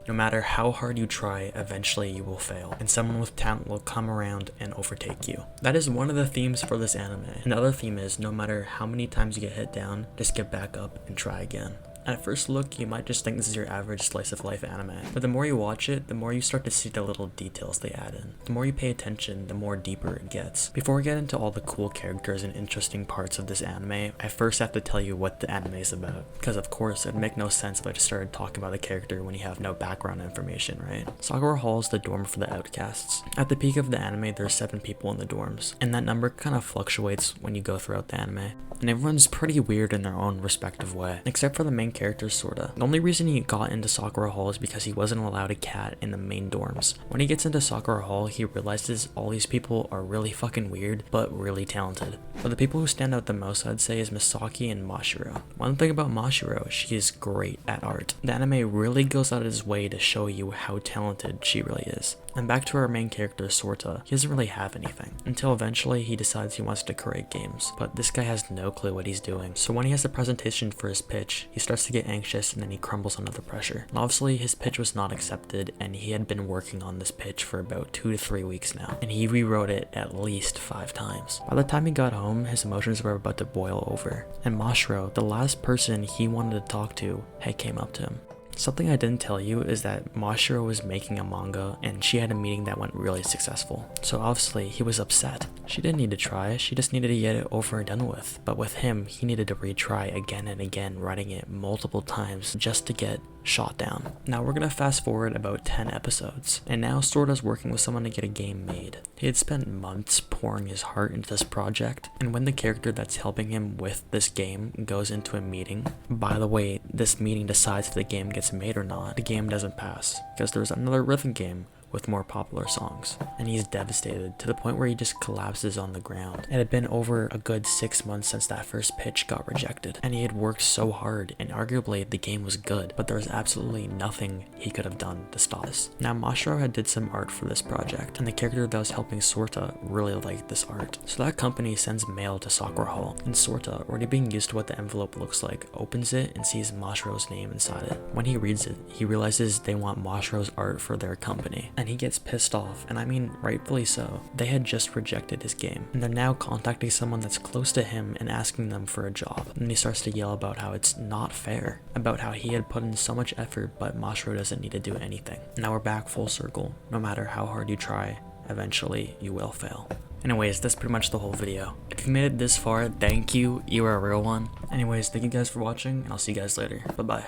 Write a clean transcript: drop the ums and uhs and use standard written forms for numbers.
No matter how hard you try, eventually you will fail, and someone with talent will come around and overtake you. That is one of the themes for this anime. Another theme is no matter how many times you get hit down, just get back up and try again. At first look, you might just think this is your average slice of life anime, but the more you watch it, the more you start to see the little details they add in. The more you pay attention, the more deeper it gets. Before we get into all the cool characters and interesting parts of this anime, I first have to tell you what the anime is about, because of course it'd make no sense if I just started talking about the character when you have no background information, right? Sakura Hall is the dorm for the outcasts. At the peak of the anime, there's 7 people in the dorms, and that number kind of fluctuates when you go throughout the anime, and everyone's pretty weird in their own respective way, except for the main character Sorta. The only reason he got into Sakura Hall is because he wasn't allowed a cat in the main dorms. When he gets into Sakura Hall, he realizes all these people are really fucking weird, but really talented. But the people who stand out the most, I'd say, is Misaki and Mashiro. One thing about Mashiro, she is great at art. The anime really goes out of his way to show you how talented she really is. And back to our main character, Sorta, he doesn't really have anything, until eventually he decides he wants to create games. But this guy has no clue what he's doing. So when he has the presentation for his pitch, he starts to get anxious and then he crumbles under the pressure. And obviously his pitch was not accepted, and he had been working on this pitch for about 2 to 3 weeks now, and he rewrote it at least 5 times. By the time he got home, his emotions were about to boil over, and Mashiro, the last person he wanted to talk to, came up to him. Something I didn't tell you is that Mashiro was making a manga and she had a meeting that went really successful. So obviously he was upset. She didn't need to try, she just needed to get it over and done with. But with him, he needed to retry again and again, writing it multiple times just to get shot down. Now we're gonna fast forward about 10 episodes, and now Sorta's working with someone to get a game made. He had spent months pouring his heart into this project, and when the character that's helping him with this game goes into a meeting, by the way, this meeting decides if the game gets made or not, the game doesn't pass, because there's another rhythm game with more popular songs, and he's devastated to the point where he just collapses on the ground. It had been over a good 6 months since that first pitch got rejected, and he had worked so hard, and arguably the game was good, but there was absolutely nothing he could have done to stop this. Now Mashiro had did some art for this project, and the character that was helping Sorta really liked this art. So that company sends mail to Sakura Hall, and Sorta, already being used to what the envelope looks like, opens it and sees Mashiro's name inside it. When he reads it, he realizes they want Mashiro's art for their company, and he gets pissed off, and I mean rightfully so. They had just rejected his game, and they're now contacting someone that's close to him and asking them for a job. And he starts to yell about how it's not fair, about how he had put in so much effort but Mashiro doesn't need to do anything. Now we're back full circle. No matter how hard you try, eventually you will fail. Anyways, that's pretty much the whole video. If you made it this far, thank you, you are a real one. Anyways, thank you guys for watching, and I'll see you guys later. Bye bye.